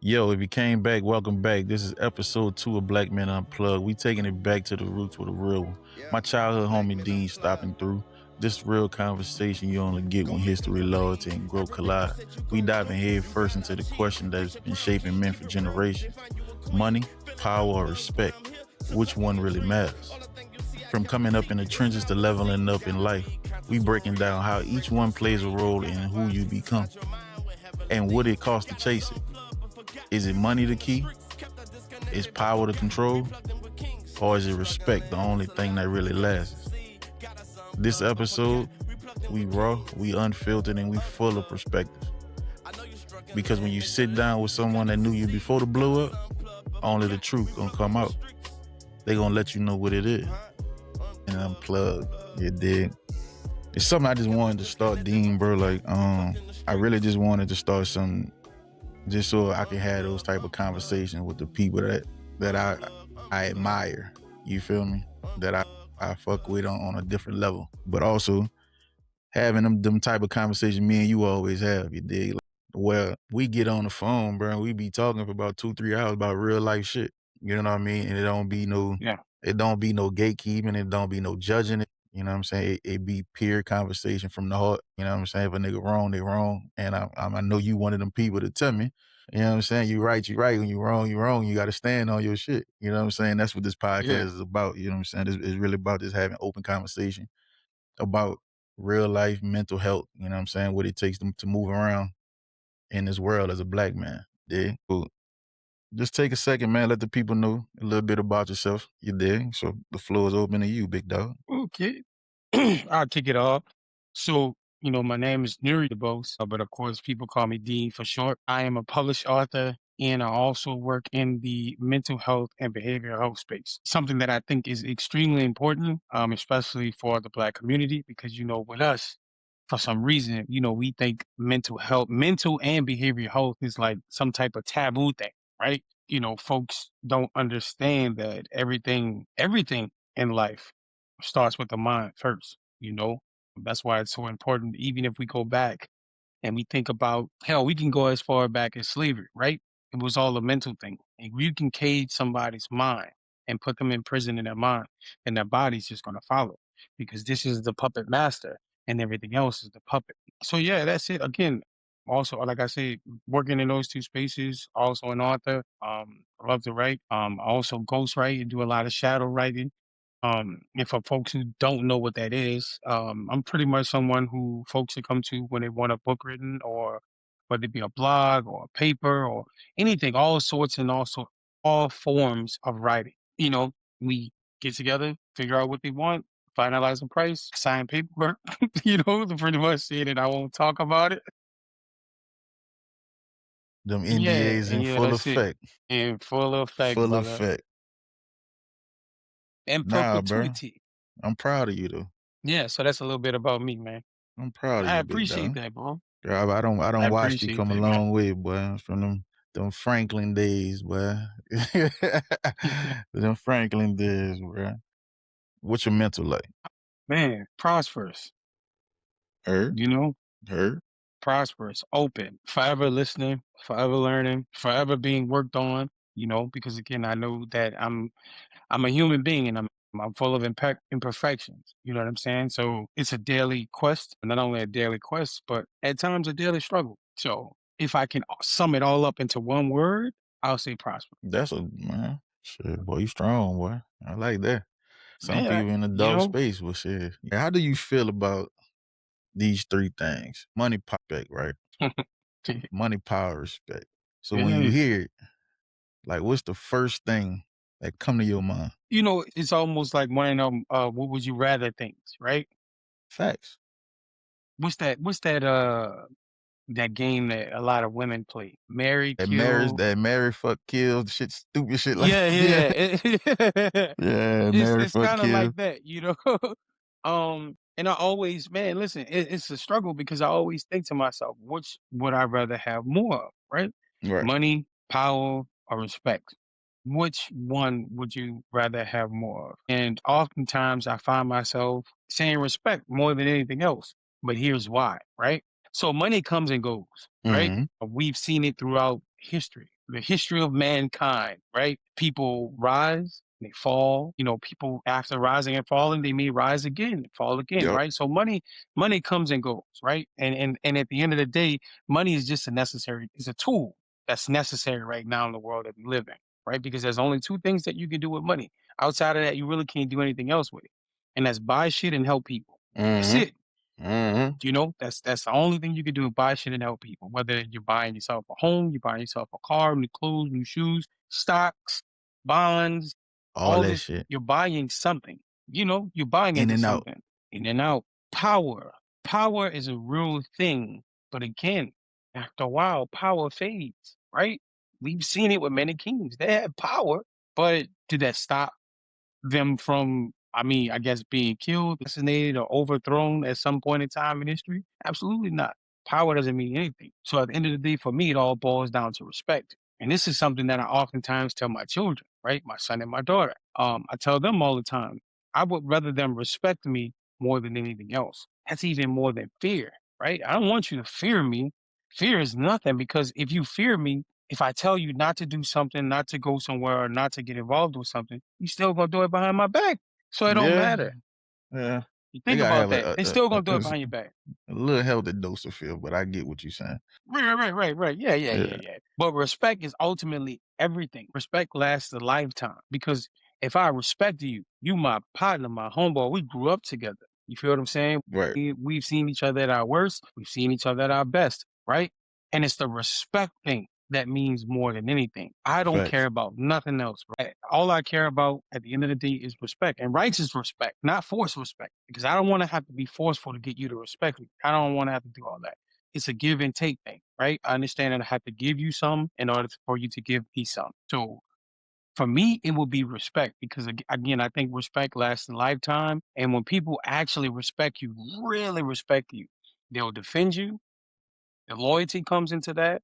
Yo, if you came back, welcome back. This is episode 2 of Black Men Unplugged. We taking it back to the roots with a real one. My childhood homie Deen stopping through. This real conversation you only get when history, loyalty, and growth collide. We diving head first into the question that's been shaping men for generations. Money, power, or respect? Which one really matters? From coming up in the trenches to leveling up in life, we breaking down how each one plays a role in who you become. And what it costs to chase it. Is it money the key? Is power the control? Or is it respect the only thing that really lasts? This episode, we raw, we unfiltered, and we full of perspective. Because when you sit down with someone that knew you before the blow up, only the truth gonna come out. They gonna let you know what it is. And unplugged, you dig? It's something I just wanted to start, Deen, bro. I really just wanted to start something just so I can have those type of conversations with the people that I admire. You feel me? That I fuck with on a different level. But also having them type of conversations me and you always have, you dig? Well, we get on the phone, bro, and we be talking for about 2-3 hours about real life shit. You know what I mean? And it don't be no gatekeeping, it don't be no judging it. You know what I'm saying? It be pure conversation from the heart. You know what I'm saying? If a nigga wrong, they wrong. And I know you one of them people to tell me, you know what I'm saying? You right. When you wrong, you wrong. You got to stand on your shit. You know what I'm saying? That's what this podcast is about. You know what I'm saying? It's really about just having open conversation about real life, mental health. You know what I'm saying? What it takes them to move around in this world as a black man. Yeah. Cool. Just take a second, man. Let the people know a little bit about yourself. You dig? So the floor is open to you, big dog. Okay. I'll kick it off. So, my name is Nuri DeBose, but of course, people call me Deen for short. I am a published author, and I also work in the mental health and behavioral health space. Something that I think is extremely important, especially for the Black community, because, with us, for some reason, we think mental and behavioral health is like some type of taboo thing, right? Folks don't understand that everything in life starts with the mind first, That's why it's so important. Even if we go back and we think about, hell, we can go as far back as slavery, right? It was all a mental thing. And you can cage somebody's mind and put them in prison in their mind, and their body's just going to follow because this is the puppet master and everything else is the puppet. So, yeah, that's it. Again, also, like I said, working in those two spaces, also an author. I love to write. I also ghostwrite and do a lot of shadow writing. And for folks who don't know what that is, I'm pretty much someone who folks should come to when they want a book written, or whether it be a blog or a paper or anything, all sorts and also all forms of writing. We get together, figure out what they want, finalize the price, sign paperwork, to pretty much say that I won't talk about it. Them Yeah, NDAs and in yeah, full that's it. effect. In full effect, Full brother. effect. And Nah, bro. perpetuity. I'm proud of you though. Yeah, so that's a little bit about me, man. I'm proud of I you, big appreciate dog. that, bro. Girl, I I don't watch you appreciate come a that, man. long way, boy. From them Franklin days, boy. Them Franklin days, bro. What's your mental like? Man, prosperous, Hurt? you know, Hurt? prosperous, open, forever listening, forever learning, forever being worked on, because again, I know that I'm a human being and I'm full of imperfections. You know what I'm saying? So it's a daily quest, not only a daily quest, but at times a daily struggle. So if I can sum it all up into one word, I'll say prosper. That's a man. Shit, boy, you strong, boy. I like that. Some Man, people in the dog space will shit. How do you feel about these three things? Money, respect, right? Money, power, respect. So when you hear it, like what's the first thing that come to your mind? It's almost like one of them, what would you rather things, right? Facts. What's that game that a lot of women play? Marry, kill. That marry, fuck, kill, shit, stupid shit like Yeah, yeah. yeah. Yeah, It's marry, it's fuck, kind of kill. like that, And I always, man, listen, it's a struggle because I always think to myself, which would I rather have more of, right? Right. Money, power, or respect? Which one would you rather have more of? And oftentimes I find myself saying respect more than anything else. But here's why, right? So money comes and goes, right? Mm-hmm. We've seen it throughout the history of mankind, right? People rise, they fall. People after rising and falling, they may rise again, fall again, Yep. right? So money comes and goes, right? And at the end of the day, money is just it's a tool that's necessary right now in the world that we live in, right? Because there's only two things that you can do with money. Outside of that, you really can't do anything else with it. And that's buy shit and help people. That's Mm-hmm. it. Mm-hmm. That's the only thing you can do, buy shit and help people. Whether you're buying yourself a home, you're buying yourself a car, new clothes, new shoes, stocks, bonds, All all that this, shit. you're buying something. You're buying In into and out. something. In and out. Power. Power is a real thing. But again, after a while, power fades, right? We've seen it with many kings. They had power, but did that stop them from, I mean, I guess being killed, assassinated, or overthrown at some point in time in history? Absolutely not. Power doesn't mean anything. So at the end of the day, for me, it all boils down to respect. And this is something that I oftentimes tell my children, right? My son and my daughter. I tell them all the time, I would rather them respect me more than anything else. That's even more than fear, right? I don't want you to fear me. Fear is nothing because if you fear me, if I tell you not to do something, not to go somewhere, or not to get involved with something, you still gonna do it behind my back. So it don't Yeah. matter. Yeah. You They think gotta about have that. They still gonna do it behind your back. a little healthy dose of fear, but I get what you're saying. Right. Yeah, yeah, yeah, Yeah. yeah. But respect is ultimately everything. Respect lasts a lifetime because if I respect you, you my partner, my homeboy, we grew up together. You feel what I'm saying? Right. We've seen each other at our worst. We've seen each other at our best, right? And it's the respect thing that means more than anything. I don't care Facts. about nothing else. Right? All I care about at the end of the day is respect and righteous respect, not forced respect. Because I don't want to have to be forceful to get you to respect me. I don't want to have to do all that. It's a give and take thing, right? I understand that I have to give you some in order for you to give me some. So for me, it will be respect because again, I think respect lasts a lifetime. And when people actually respect you, really respect you, they'll defend you. The loyalty comes into that,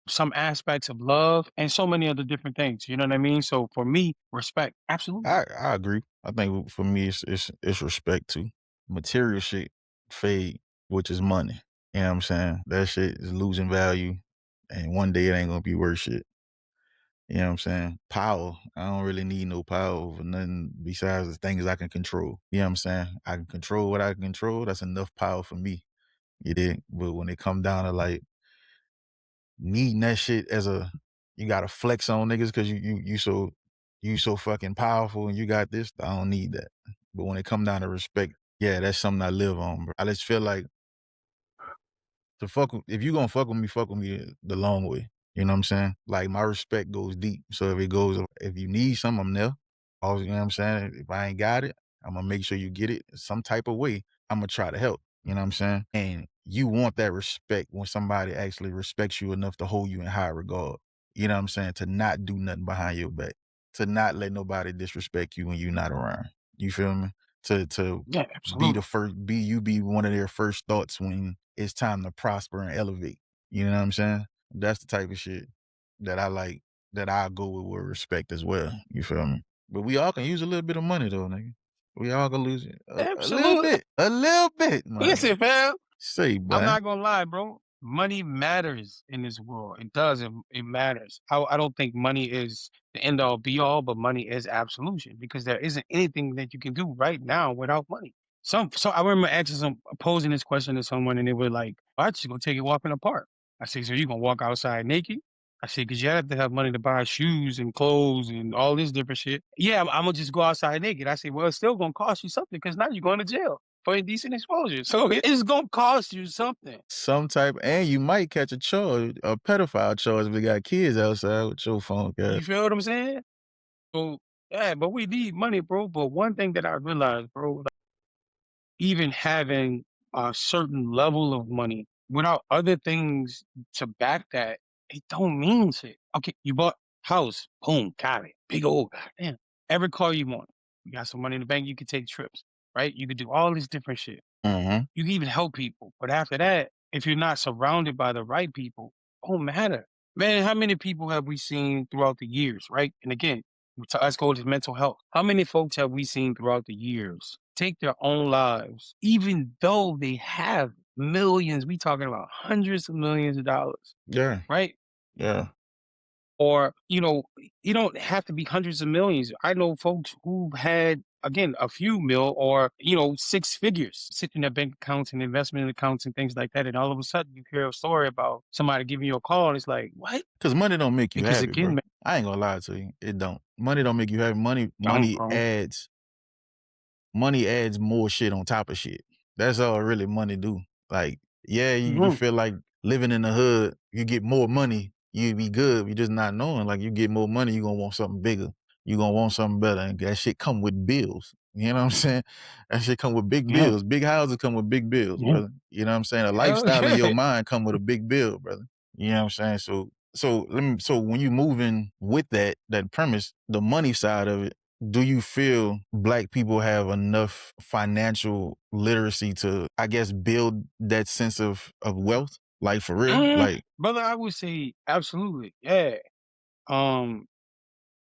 some aspects of love, and so many other different things. You know what I mean? So for me, respect, absolutely. I agree. I think for me it's respect too. Material shit fade, which is money. You know what I'm saying? That shit is losing value and one day it ain't gonna be worth shit. You know what I'm saying? Power. I don't really need no power over nothing besides the things I can control. You know what I'm saying? I can control what I can control. That's enough power for me. You did. But when it come down to like needing that shit as you gotta flex on niggas because you so fucking powerful and you got this, I don't need that. But when it come down to respect, yeah, that's something I live on, bro. I just feel like if you gonna fuck with me the long way. You know what I'm saying? Like my respect goes deep. So if you need something, I'm there. Always, you know what I'm saying? If I ain't got it, I'm gonna make sure you get it some type of way. I'm gonna try to help. You know what I'm saying? And you want that respect when somebody actually respects you enough to hold you in high regard. You know what I'm saying? To not do nothing behind your back. To not let nobody disrespect you when you're not around. You feel me? To Yeah, absolutely. be one of their first thoughts when it's time to prosper and elevate. You know what I'm saying? That's the type of shit that I like, that I go with respect as well. You feel me? But we all can use a little bit of money though, nigga. We all can lose it. A little Absolutely. bit. A little bit, man. Listen, fam. Say, I'm boy. not gonna lie, bro. Money matters in this world. It does. It matters. I don't think money is the end all be all, but money is absolution because there isn't anything that you can do right now without money. So I remember posing this question to someone, and they were like, "I just gonna take it walking in the park." I say, "So you gonna walk outside naked?" I said, "Cause you have to have money to buy shoes and clothes and all this different shit." Yeah, I'm gonna just go outside naked. I say, "Well, it's still gonna cost you something because now you're going to jail for indecent exposure. So it's gonna cost you something." Some type, and you might catch a charge, a pedophile charge if they got kids outside with your phone, You guys. feel what I'm saying? So yeah, but we need money, bro. But one thing that I realized, bro, like, even having a certain level of money without other things to back that, it don't mean shit. Okay, you bought house, boom, got it. Big old goddamn. Every car you want. You got some money in the bank, you can take trips, right? You could do all this different shit. Mm-hmm. You can even help people. But after that, if you're not surrounded by the right people, it don't matter. Man, how many people have we seen throughout the years, right? And again, let's go to mental health. How many folks have we seen throughout the years take their own lives, even though they have millions? We talking about hundreds of millions of dollars, Yeah. right? Yeah. or, you don't have to be hundreds of millions. I know folks who had, again, a few mil or, six figures sitting in their bank accounts and investment accounts and things like that. And all of a sudden you hear a story about somebody giving you a call and it's like, what? Cause money don't make you Because happy, again, bro. man, I ain't gonna lie to you. It don't. Money don't make you happy. Money don't, money bro. adds money adds more shit on top of shit. That's all really money do. Like, yeah, you Mhm. feel like living in the hood, you get more money, you be good. You just not knowing. Like you get more money, you gonna want something bigger. You gonna want something better. And that shit come with bills. You know what I'm saying? That shit come with big Yeah. bills. Big houses come with big bills, Yeah. brother. You know what I'm saying? A Hell lifestyle of your yeah. mind come with a big bill, brother. You know what I'm saying? So when you move in with that premise, the money side of it, do you feel black people have enough financial literacy to, I guess, build that sense of wealth? Like for real? Like, Brother, I would say absolutely. Yeah. Um,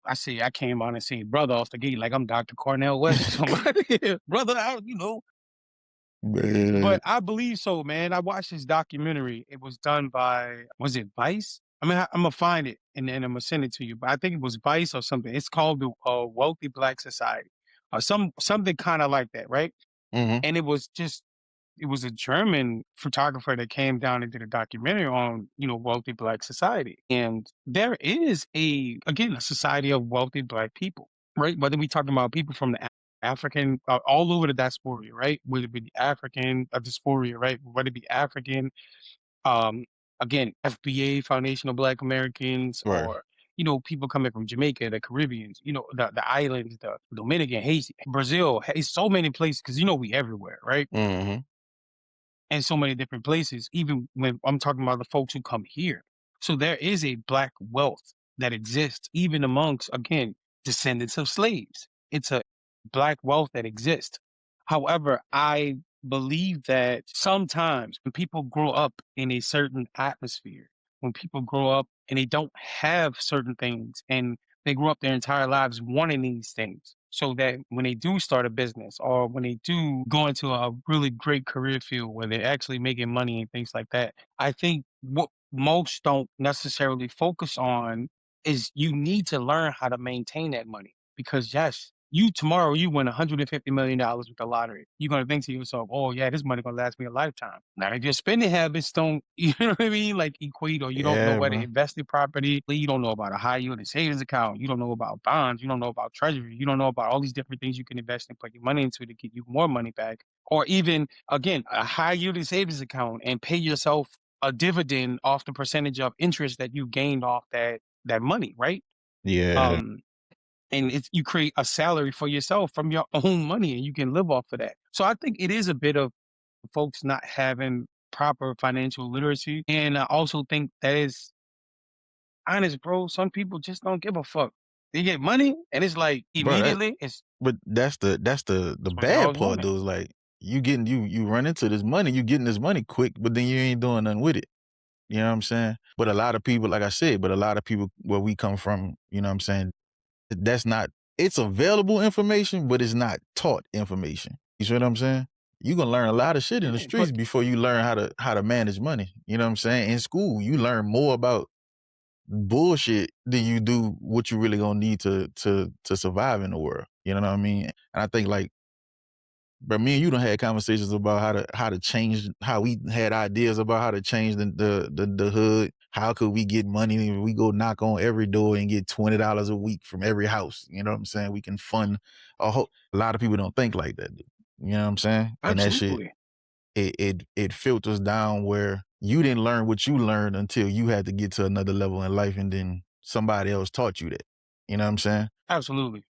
I say I came on and say brother off the gate like I'm Dr. Cornell West or somebody. Brother, man, but I believe so, man. I watched this documentary. It was done by, was it Vice? I mean, I'm gonna find it and then I'm gonna send it to you. But I think it was Vice or something. It's called the Wealthy Black Society, or something kind of like that, right? hmm And it was a German photographer that came down and did a documentary on, wealthy black society. And there is again, a society of wealthy black people, right? Whether we talking about people from the African, all over the diaspora, right? Whether it be the African diaspora, right? Whether it be African, um, again, FBA, Foundation of Black Americans, right. or, people coming from Jamaica, the Caribbeans, the islands, the Dominican, Haiti, Brazil, so many places, because, we everywhere, right? hmm In so many different places, even when I'm talking about the folks who come here. So there is a black wealth that exists even amongst, again, descendants of slaves. It's a black wealth that exists. However, I believe that sometimes when people grow up in a certain atmosphere, when people grow up and they don't have certain things and they grew up their entire lives wanting these things, so that when they do start a business or when they do go into a really great career field where they're actually making money and things like that, I think what most don't necessarily focus on is you need to learn how to maintain that money. Because yes, you tomorrow you win $150 million with the lottery. You're gonna think to yourself, "Oh yeah, this money gonna last me a lifetime." Now, if your spending habits don't, you know what I mean, like equate, or you don't know Yeah, where to bro. invest in property, you don't know about a high yielding savings account, you don't know about bonds, you don't know about treasury, you don't know about all these different things you can invest and put your money into to get you more money back, or even again a high yielding savings account and pay yourself a dividend off the percentage of interest that you gained off that money, right? Yeah. Um, and it's you create a salary for yourself from your own money and you can live off of that. So I think it is a bit of folks not having proper financial literacy. And I also think that is honest, bro. Some people just don't give a fuck. They get money and it's like Bro, immediately it's but that's the what they bad always part wanted. though, is like you getting you run into this money, you getting this money quick, but then you ain't doing nothing with it. You know what I'm saying? But a lot of people, like I said, but a lot of people where we come from, you know what I'm saying, that's not, it's available information, but it's not taught information. You see what I'm saying? You gonna learn a lot of shit in the Yeah, streets but before you learn how to manage money. You know what I'm saying? In school, you learn more about bullshit than you do what you really gonna need to survive in the world. You know what I mean? And I think like, but me and you done had conversations about how to change, how we had ideas about how to change the hood. How could we get money if we go knock on every door and get $20 a week from every house? You know what I'm saying? We can fund a lot of people don't think like that, dude. You know what I'm saying? And that shit, absolutely. it filters down where you didn't learn what you learned until you had to get to another level in life, and then somebody else taught you that. You know what I'm saying? Absolutely.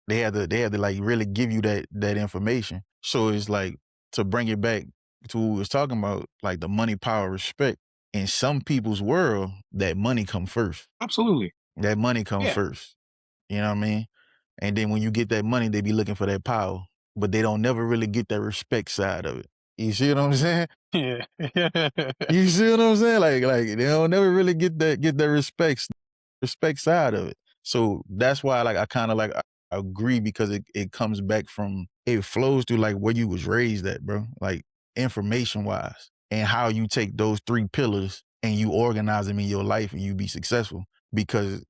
They had to like really give you that information. So it's like, to bring it back to what we was talking about, like the money, power, respect. In some people's world, that money come first. Absolutely. That money come Yeah. first. You know what I mean? And then when you get that money, they be looking for that power, but they don't never really get that respect side of it. You see what I'm saying? Yeah. You see what I'm saying? Like they don't never really get that respect side of it. So that's why like I kind of like I agree, because it comes back from, it flows through like where you was raised at, bro. Like information wise, and how you take those three pillars and you organize them in your life and you be successful. because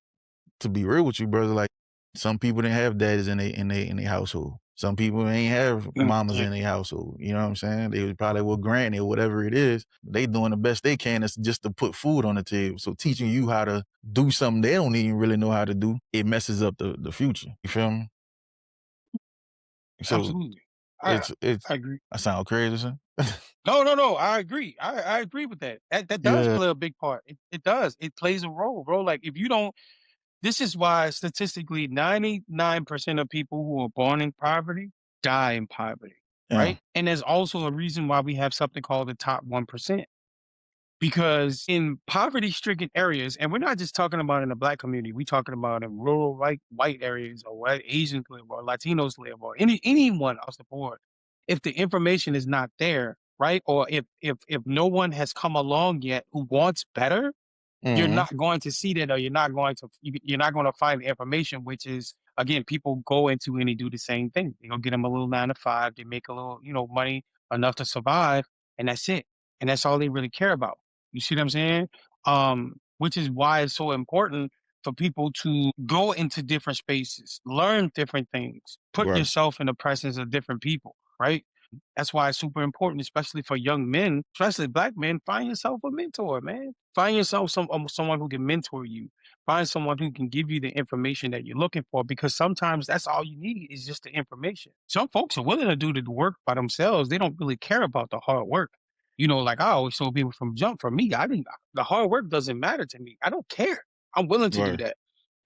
to be real with you, brother, like some people didn't have daddies in their household. Some people ain't have mamas Yeah, in their household. You know what I'm saying? They was probably with granny or whatever it is. They doing the best they can is just to put food on the table. So teaching you how to do something they don't even really know how to do, it messes up the future. You feel me? So absolutely. I it's I agree. I sound crazy, son. No, no, no. I agree. I agree with that. That does Yeah. play a big part. It does. It plays a role, bro. Like if you don't, this is why statistically 99% of people who are born in poverty die in poverty, Yeah. right? And there's also a reason why we have something called the top 1%. Because in poverty-stricken areas, and we're not just talking about in the black community, we're talking about in rural white areas or where Asians live or Latinos live or anyone else the board. If the information is not there, right? Or if no one has come along yet who wants better, you're Hmm. not going to see that, or you're not going to find the information, which is again, people go into and they do the same thing. They go get them a little 9 to 5, they make a little, money enough to survive, and that's it. And that's all they really care about. You see what I'm saying? Which is why it's so important for people to go into different spaces, learn different things, put Right. yourself in the presence of different people, right? That's why it's super important, especially for young men, especially black men. Find yourself a mentor, man. Find yourself someone who can mentor you. Find someone who can give you the information that you're looking for, because sometimes that's all you need is just the information. Some folks are willing to do the work by themselves. They don't really care about the hard work. Like I always told people from jump, for me, I didn't. The hard work doesn't matter to me. I don't care. I'm willing to do Right. that.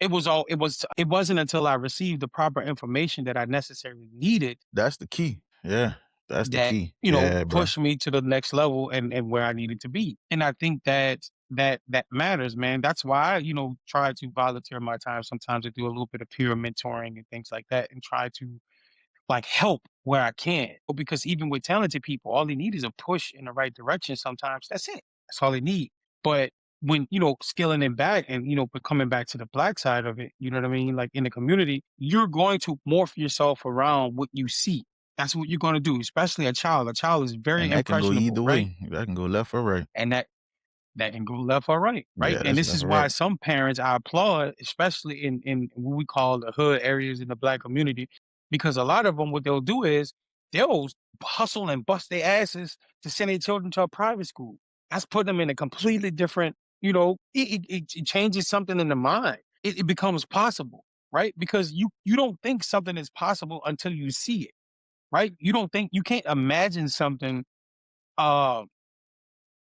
It wasn't until I received the proper information that I necessarily needed That's the key. Yeah. That's the that, key. Yeah, bro. pushed me to the next level and where I needed to be. And I think that matters, man. That's why I, try to volunteer my time sometimes to do a little bit of peer mentoring and things like that and try to like help where I can. Because even with talented people, all they need is a push in the right direction sometimes. That's it. That's all they need. But when, scaling it back and, but coming back to the black side of it, you know what I mean? Like in the community, you're going to morph yourself around what you see. That's what you're going to do, especially a child. A child is very And that can go impressionable, either right? way. That can go left or right. And that can go left or right, right? Yeah, And that's this left is or why right. some parents I applaud, especially in what we call the hood areas in the black community, because a lot of them, what they'll do is they'll hustle and bust their asses to send their children to a private school. That's putting them in a completely different, it changes something in the mind. It becomes possible, right? Because you don't think something is possible until you see it, right? You can't imagine something uh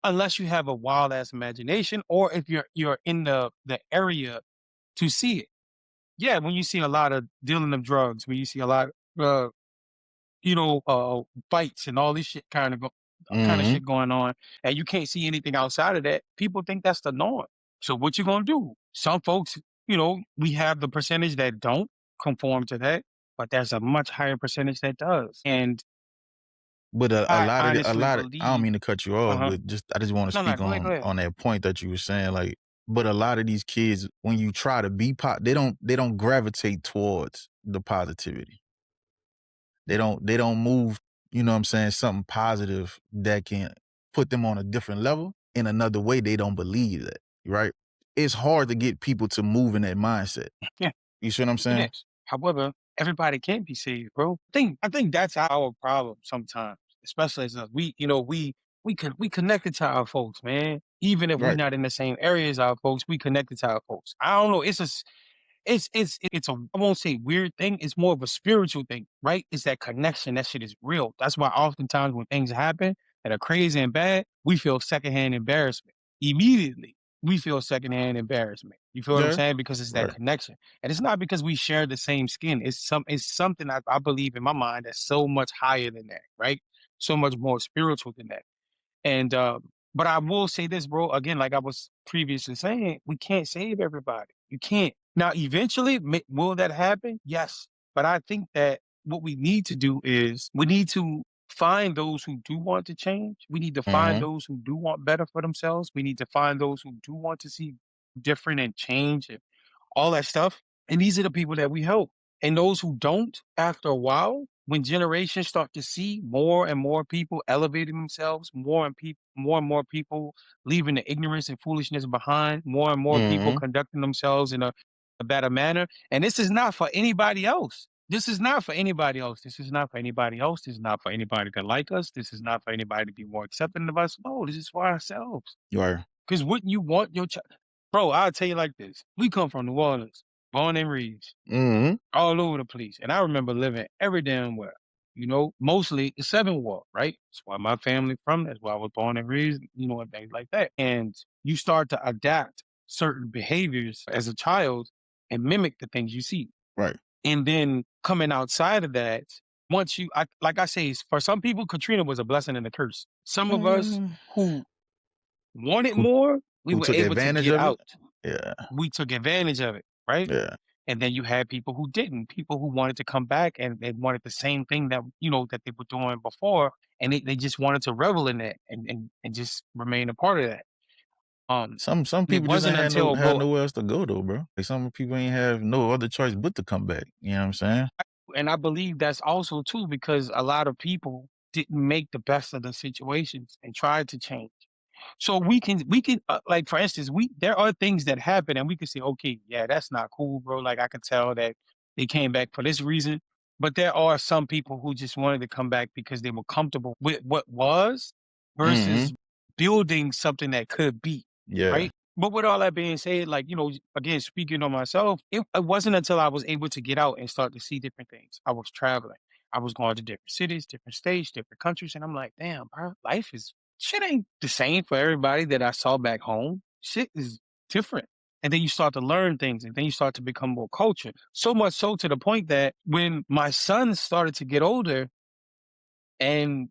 unless you have a wild ass imagination, or if you're in the area to see it. Yeah, when you see a lot of dealing of drugs, when you see a lot uh you know fights and all this shit kind of Mhm. shit going on, and you can't see anything outside of that, people think that's the norm. So what you gonna do? Some folks, we have the percentage that don't conform to that, but there's a much higher percentage that does. And But a I lot of honestly I don't believe, mean to cut you off, uh-huh. but I just wanna No, no, speak go ahead, go ahead. on that point that you were saying, like, but a lot of these kids, when you try to be they don't gravitate towards the positivity. They don't move, you know what I'm saying, something positive that can put them on a different level. In another way, they don't believe that, right? It's hard to get people to move in that mindset. Yeah. You see what I'm It saying? is. However, everybody can't be saved, bro. I think that's our problem sometimes, especially as us. We connected to our folks, man. Even if we're Right. not in the same area as our folks, we connected to our folks. I don't know. It's a, I won't say weird thing. It's more of a spiritual thing, right? It's that connection. That shit is real. That's why oftentimes when things happen that are crazy and bad, we feel secondhand embarrassment immediately. We feel secondhand embarrassment. You feel what I'm Yeah. saying? Because it's that Right. connection, and it's not because we share the same skin. It's something I believe in my mind that's so much higher than that, right? So much more spiritual than that. And but I will say this, bro. Again, like I was previously saying, we can't save everybody. You can't. Now, eventually, will that happen? Yes. But I think that what we need to do is we need to find those who do want to change. We need to find Mhm. those who do want better for themselves. We need to find those who do want to see different and change all that stuff. And these are the people that we help. And those who don't, after a while, when generations start to see more and more people elevating themselves, more and more people leaving the ignorance and foolishness behind, more and more people Mhm. conducting themselves in a better manner. And this is not for anybody else. This is not for anybody else. This is not for anybody else. This is not for anybody to like us. This is not for anybody to be more accepting of us. No, this is for ourselves. You are. Because wouldn't you want your child? Bro, I'll tell you like this. We come from New Orleans, born and raised Mhm. all over the place. And I remember living every damn where, mostly the Seven Ward, right? That's why my family from. That's why I was born and raised, and things like that. And you start to adapt certain behaviors as a child and mimic the things you see. Right. And then coming outside of that, like I say, for some people, Katrina was a blessing and a curse. Some of us Mm. who wanted Who more, we who were took able to advantage get of it? out. Yeah. We took advantage of it, right? Yeah. And then you had people who didn't, people who wanted to come back and they wanted the same thing that they were doing before, and they just wanted to revel in that and just remain a part of that. Um, Some it people just ain't wasn't had no until, had bro, nowhere else to go though, bro. Like some people ain't have no other choice but to come back. You know what I'm saying? and I believe that's also too because a lot of people didn't make the best of the situations and tried to change. So we can like for instance, we there are things that happen and we can say, okay, yeah, that's not cool, bro. Like I could tell that they came back for this reason. But there are some people who just wanted to come back because they were comfortable with what was Mhm. versus building something that could be, Yeah. right? But with all that being said, like, again, speaking on myself, it wasn't until I was able to get out and start to see different things. I was traveling. I was going to different cities, different states, different countries. And I'm like, damn, bro, life is shit ain't the same for everybody that I saw back home. Shit is different. And then you start to learn things and then you start to become more cultured. So much so to the point that when my son started to get older and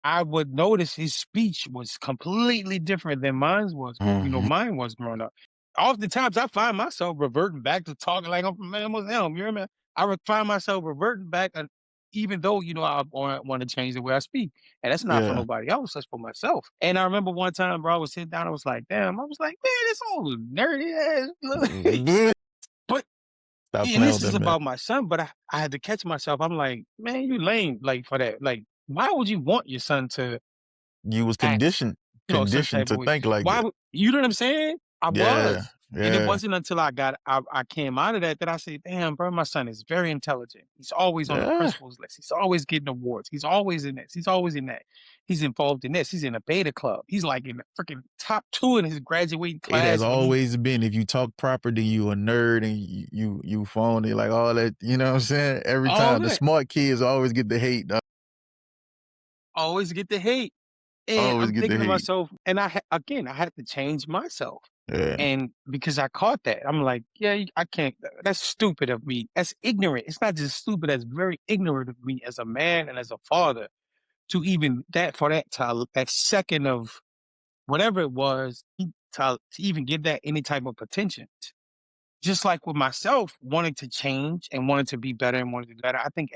I would notice his speech was completely different than Mhm. mine was growing up. Oftentimes I find myself reverting back to talking like I'm from Animals Elm. You remember? I would find myself reverting back, even though I want to change the way I speak, and that's not for Yeah. nobody else. That's for myself. And I remember one time, bro, I was sitting down. I was like, "Damn!" I was like, "Man, this old nerdy ass." But Stop and playing this with is that man. about my son. But I had to catch myself. I'm like, "Man, you lame!" Like for that. Like, why would you want your son to You was act, a certain conditioned type of to way? think like Why that. would you know what I'm saying? I Yeah. was. And it Yeah. wasn't until I came out of that I said, damn, bro, my son is very intelligent. He's always on the Yeah. principals list. He's always getting awards. He's always in this. He's always in that. He's involved in this. He's in a beta club. He's like in the freaking top two in his graduating It has class when he always been if you talk proper, then you a nerd and you phony, like all that, you know what I'm saying? Every all time the that smart kids always get the hate, dog. always get the hate. And Always I'm get the thinking to hate. myself, and again, I had to change myself. Yeah. And because I caught that, I'm like, yeah, I can't. That's stupid of me. That's ignorant. It's not just stupid. That's very ignorant of me as a man and as a father to even that second of whatever it was to even give that any type of attention. Just like with myself, wanting to change and wanting to be better and wanting to do better, I think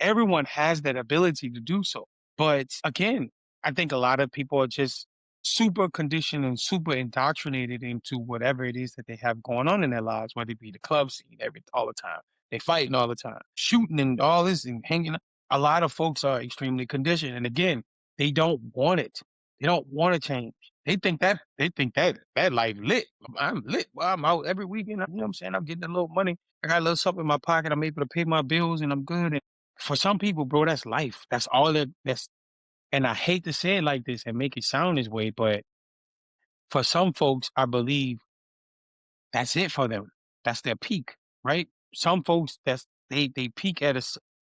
everyone has that ability to do so. But again, I think a lot of people are just super conditioned and super indoctrinated into whatever it is that they have going on in their lives, whether it be the club scene all the time. They fighting all the time, shooting and all this and hanging. A lot of folks are extremely conditioned. And again, they don't want it. They don't want to change. They think that life lit. I'm lit. Well, I'm out every weekend. You know what I'm saying? I'm getting a little money. I got a little something in my pocket. I'm able to pay my bills and I'm good. And for some people, bro, that's life. That's all that's and I hate to say it like this and make it sound this way, but for some folks, I believe that's it for them. That's their peak, right? Some folks they peak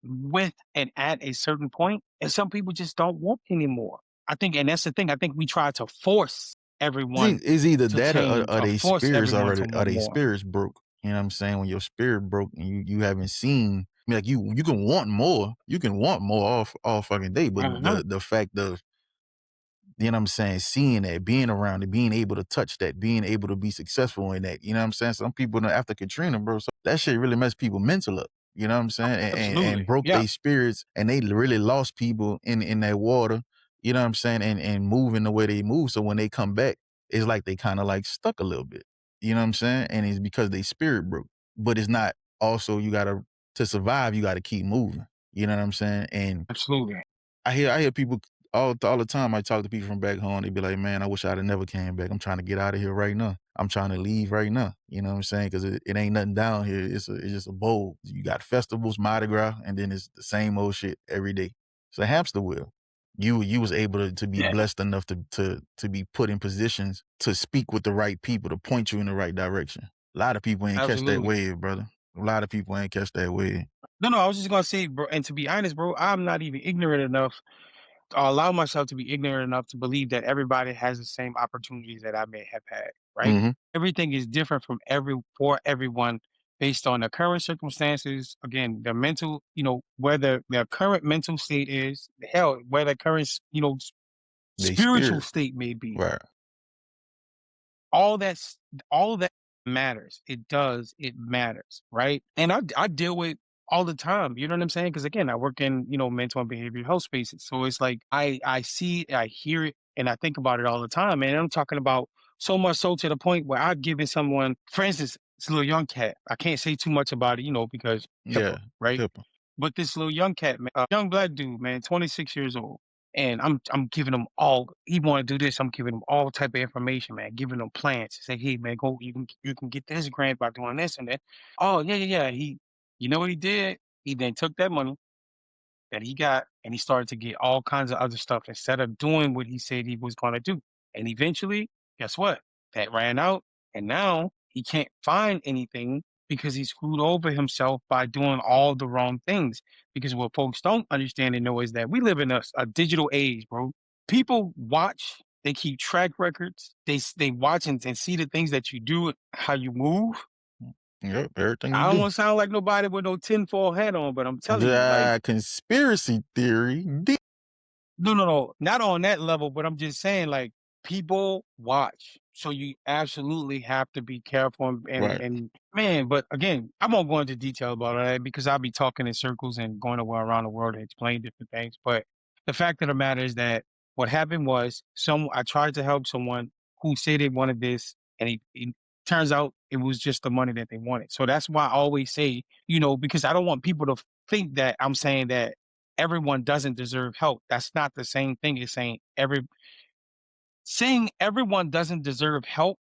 with and at a certain point, and some people just don't want anymore. I think, and that's the thing. I think we try to force everyone It's either to that change or or they force spirits everyone already to or want they more. spirits broke. You know what I'm saying? When your spirit broke and you haven't seen, I mean, like you can want more. You can want more all fucking day, but Mhm. the fact of, you know what I'm saying, seeing that, being around it, being able to touch that, being able to be successful in that. You know what I'm saying? Some people after Katrina, bro, so that shit really messed people mental up. You know what I'm saying? And Absolutely, broke yeah. their spirits, and they really lost people in that water. You know what I'm saying? And moving the way they move. So when they come back, it's like they kind of like stuck a little bit. You know what I'm saying? And it's because they spirit broke. But it's not also, you gotta, to survive, you gotta keep moving. You know what I'm saying? And Absolutely. I hear people all the time. I talk to people from back home. They be like, "Man, I wish I'd have never came back. I'm trying to get out of here right now. I'm trying to leave right now." You know what I'm saying? Because it ain't nothing down here. It's just a bowl. You got festivals, Mardi Gras, and then it's the same old shit every day. It's a hamster wheel. You was able to be Yeah, blessed enough to be put in positions to speak with the right people to point you in the right direction. A lot of people ain't catch that absolutely. wave, brother. A lot of people ain't catch that wave. No, no, I was just gonna say, bro, and to be honest, bro, I'm not even ignorant enough to allow myself to be ignorant enough to believe that everybody has the same opportunities that I may have had, right? Hmm. Everything is different from for everyone based on the current circumstances. Again, the mental, where their current mental state is, hell, where the current, They spiritual spirit, state may be. right? all that's all of that matters. It does. It matters, right? And I deal with all the time. You know what I'm saying? Because again, I work in mental and behavioral health spaces, so it's like I see it, I hear it, and I think about it all the time. And I'm talking about so much so to the point where I've given someone, for instance, this little young cat. I can't say too much about it, because HIPAA, Yeah, right? hippo. But this little young cat, man, young black dude, man, 26 years old. And I'm giving him all he wanna do this, I'm giving him all type of information, man, giving him plans. Say, "Hey, man, go you can get this grant by doing this and that." Oh, yeah, yeah, yeah. You know what he did? He then took that money that he got, and he started to get all kinds of other stuff instead of doing what he said he was gonna do. And eventually, guess what? That ran out, and now he can't find anything because he screwed over himself by doing all the wrong things. Because what folks don't understand and know is that we live in a digital age, bro. People watch, they keep track records, they watch and see the things that you do, how you move. Yep, everything you I don't do. want to sound like nobody with no tinfoil hat on, but I'm telling you, like, The conspiracy theory. no, no, no, not on that level, but I'm just saying, like, people watch, so you absolutely have to be careful Right. and man, but again, I won't go into detail about all that because I'll be talking in circles and going around the world and explain different things, but the fact of the matter is that what happened was I tried to help someone who said they wanted this, and it turns out it was just the money that they wanted, so that's why I always say, because I don't want people to think that I'm saying that everyone doesn't deserve help. That's not the same thing as saying everyone doesn't deserve help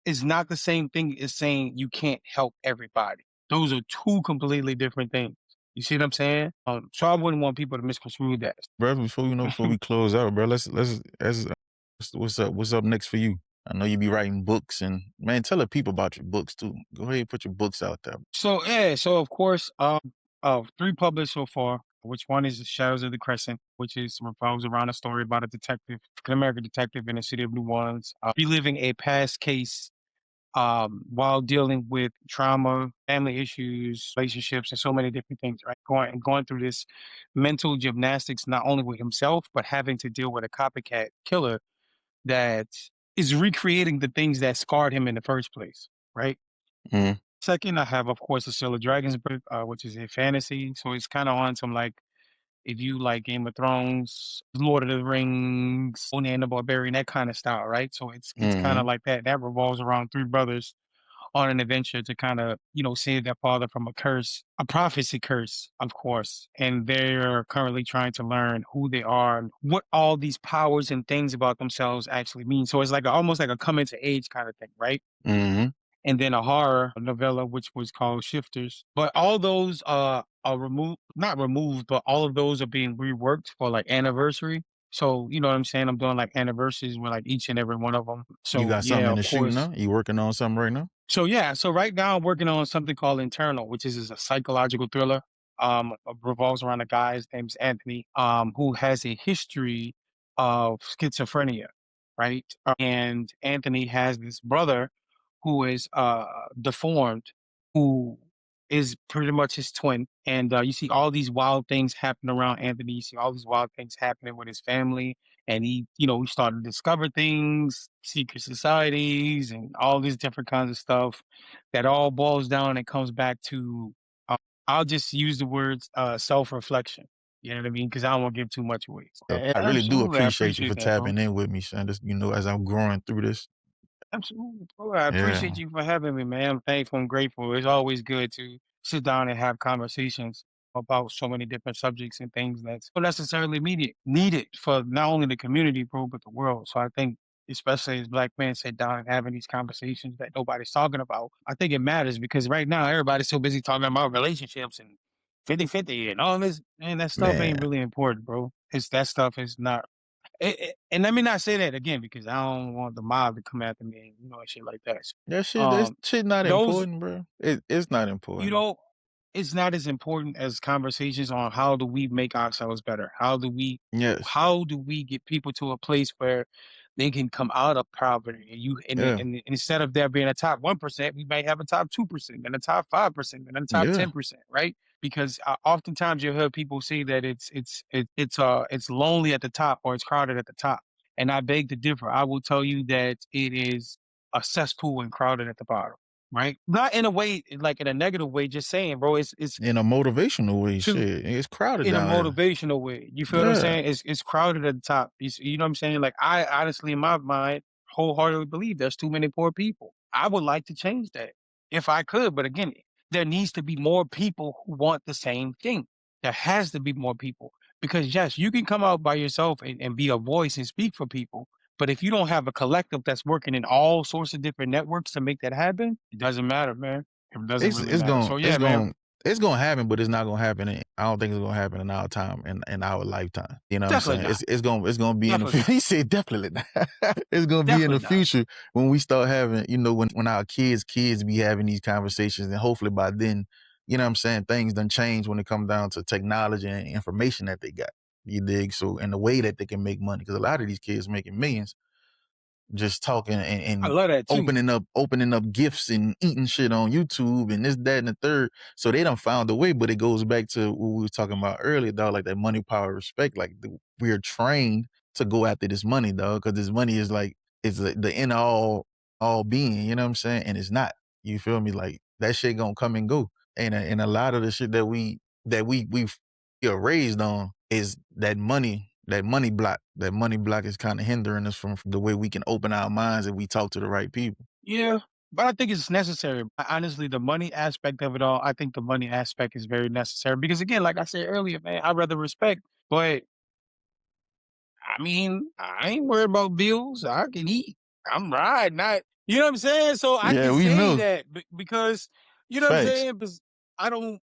is not the same thing as saying you can't help everybody. Those are two completely different things. You see what I'm saying? So I wouldn't want people to misconstrue that. Brother, before we close out, bro, let's what's up next for you? I know you be writing books and man, tell the people about your books too. Go ahead and put your books out there. So yeah, so of course, of three published so far, which one is the Shadows of the Crescent, which is revolves around a story about a detective, African American detective in the city of New Orleans, reliving a past case while dealing with trauma, family issues, relationships, and so many different things, right? Going through this mental gymnastics, not only with himself, but having to deal with a copycat killer that is recreating the things that scarred him in the first place, right? Mm, Second, I have, of course, the Still of Dragons book, which is a fantasy. So it's kind of on some like, if you like Game of Thrones, Lord of the Rings, Conan the Barbarian, that kind of style, right? So it's kind of mm-hmm. like that. That revolves around three brothers on an adventure to kind of, save their father from a curse, a prophecy curse, of course. And they're currently trying to learn who they are and what all these powers and things about themselves actually mean. So it's like almost like a coming to age kind of thing, right? Mm-hmm. And then a horror novella, which was called Shifters. But all those are removed, not removed, but all of those are being reworked for like anniversary. So, you know what I'm saying? I'm doing like anniversaries with like each and every one of them. You So, got something yeah, in of the shoot course. now? You working on something right now? So yeah, so right now I'm working on something called Internal, which is a psychological thriller. Revolves around a guy, his name's Anthony, who has a history of schizophrenia, right? And Anthony has this brother who is deformed, who is pretty much his twin. And you see all these wild things happening around Anthony. You see all these wild things happening with his family. And he started to discover things, secret societies, and all these different kinds of stuff that all boils down and comes back to, uh, I'll just use the words self reflection. You know what I mean? Because I don't want to give too much away. So, I really do absolutely. I appreciate you appreciate for that, bro. tapping in with me, son. This, as I'm growing through this. Absolutely, bro. I appreciate Yeah. you for having me, man. I'm thankful and grateful. It's always good to sit down and have conversations about so many different subjects and things that's not necessarily needed for not only the community, bro, but the world. So I think, especially as black men sit down and having these conversations that nobody's talking about, I think it matters because right now everybody's so busy talking about relationships and 50-50 and all this, and that stuff Man, ain't really important, bro. It's that stuff is not. And let me not say that again because I don't want the mob to come after me and and shit like that. So, that um, shit not those important, bro. It's not you important. know, it's not as important as conversations on how do we make ourselves better? Yes. How do we get people to a place where they can come out of poverty and Yeah. and instead of there being a top 1%, we might have a top 2% and a top 5% and a top Yeah. 10%, right? Because oftentimes you hear people say that it's lonely at the top or it's crowded at the top. And I beg to differ. I will tell you that it is a cesspool and crowded at the bottom. Right? Not in a way, like in a negative way, just saying, bro, it's In a motivational way, too shit. It's crowded in a down here. motivational way. You feel what I'm Yeah. saying? It's crowded at the top. You know what I'm saying? Like I honestly, in my mind, wholeheartedly believe there's too many poor people. I would like to change that if I could, but again, there needs to be more people who want the same thing. There has to be more people because yes, you can come out by yourself and be a voice and speak for people. But if you don't have a collective that's working in all sorts of different networks to make that happen, it doesn't matter, man. It doesn't It's really it's matter. going So it's yeah, man, going it's gonna happen, but it's not gonna happen. I don't think it's gonna happen in our time, in our lifetime. You know what I'm definitely saying? not. It's gonna be in the Definitely future. not. He said definitely not. It's gonna be in the Definitely not. future when we start having, when our kids be having these conversations, and hopefully by then, you know what I'm saying, things done change when it comes down to technology and information that they got. You dig? So and the way that they can make money, because a lot of these kids making millions just talking I and love that too. opening up gifts and eating shit on YouTube and this, that, and the third. So they done found a way, but it goes back to what we were talking about earlier, dog, like that money, power, respect. Like we're trained to go after this money, dog, because this money is like it's the end all being, you know what I'm saying? And it's not. You feel me? Like that shit gonna come and go. And a lot of the shit that we've raised on is that money block. That money block is kind of hindering us from the way we can open our minds if we talk to the right people. Yeah, but I think it's necessary. Honestly, the money aspect of it all, I think the money aspect is very necessary because again, like I said earlier, man, I rather respect, but I mean, I ain't worried about bills. I can eat. I'm right, not you know what I'm saying? So I Yeah, can we say know. that because you know what I'm Facts. saying? Because I don't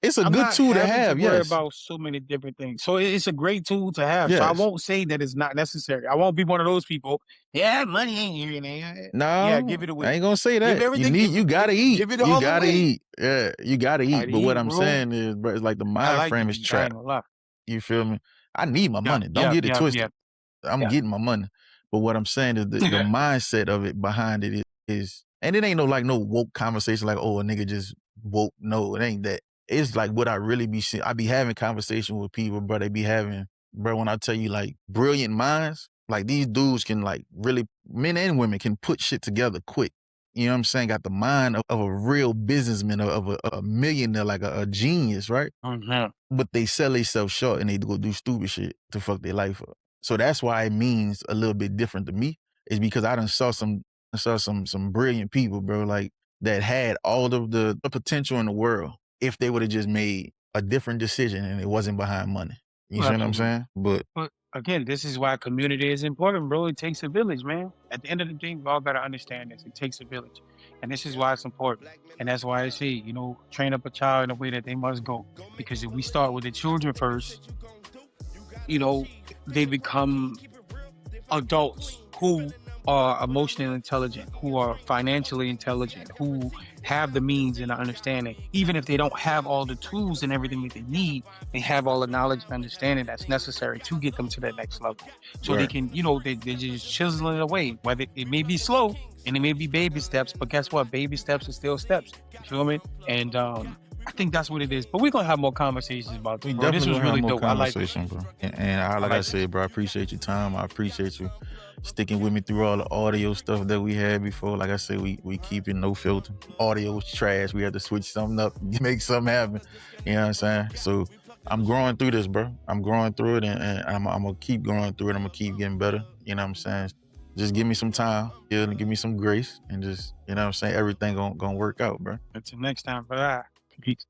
It's a I'm good not tool to having to have, worry yes. about so many different things. So it's a great tool to have. So I Yes. won't say that it's not necessary. I won't be one of those people. Yeah, money ain't here, man. Yeah, No, give it I away. ain't gonna say Give that. everything. You gotta eat. Give it You all gotta away. eat. Yeah, you gotta eat. Gotta But what eat, I'm bro. saying is, bro, it's like the I mind like to frame is eat. I ain't trapped. gonna lie. You feel me? I need my Yep, money. Don't yep, get it yep, twisted. yep, I'm yep. getting my money. But what I'm saying is the mindset of it behind it is, and it ain't no woke conversation like, oh, a nigga just woke. No, it ain't that. It's like what I really be seeing. I be having conversation with people, bro. They be having, bro, when I tell you like brilliant minds, like these dudes can like really, men and women can put shit together quick. You know what I'm saying? Got the mind of a real businessman, of a millionaire, like a genius, right? Mhm. But they sell themselves short and they go do stupid shit to fuck their life up. So that's why it means a little bit different to me. Is because I saw some brilliant people, bro, like that had all of the potential in the world if they would have just made a different decision and it wasn't behind money. You Well, see what I'm absolutely. saying? But But again, this is why community is important, bro. It takes a village, man. At the end of the day, we all gotta understand this. It takes a village. And this is why it's important. And that's why I say, train up a child in the way that they must go. Because if we start with the children first, you know, they become adults who are emotionally intelligent, who are financially intelligent, who have the means and the understanding. Even if they don't have all the tools and everything that they need, they have all the knowledge and understanding that's necessary to get them to that next level. So they right. can, they're just chiseling it away. Whether it may be slow and it may be baby steps, but guess what? Baby steps are still steps. You feel me? And I think that's what it is. But we're gonna have more conversations about this, We bro. This definitely was gonna have really more dope. I like this. conversation, bro. And I like I like this. said, bro, I appreciate your time. I appreciate you sticking with me through all the audio stuff that we had before. Like I said, we keep it no filter. Audio was trash. We had to switch something up, make something happen. You know what I'm saying? So I'm growing through this, bro. I'm growing through it, and I'm gonna keep growing through it. I'm gonna keep getting better. You know what I'm saying? Just give me some time, and give me some grace, and just, you know what I'm saying, everything gonna work out, bro. Until next time, bye. Peace.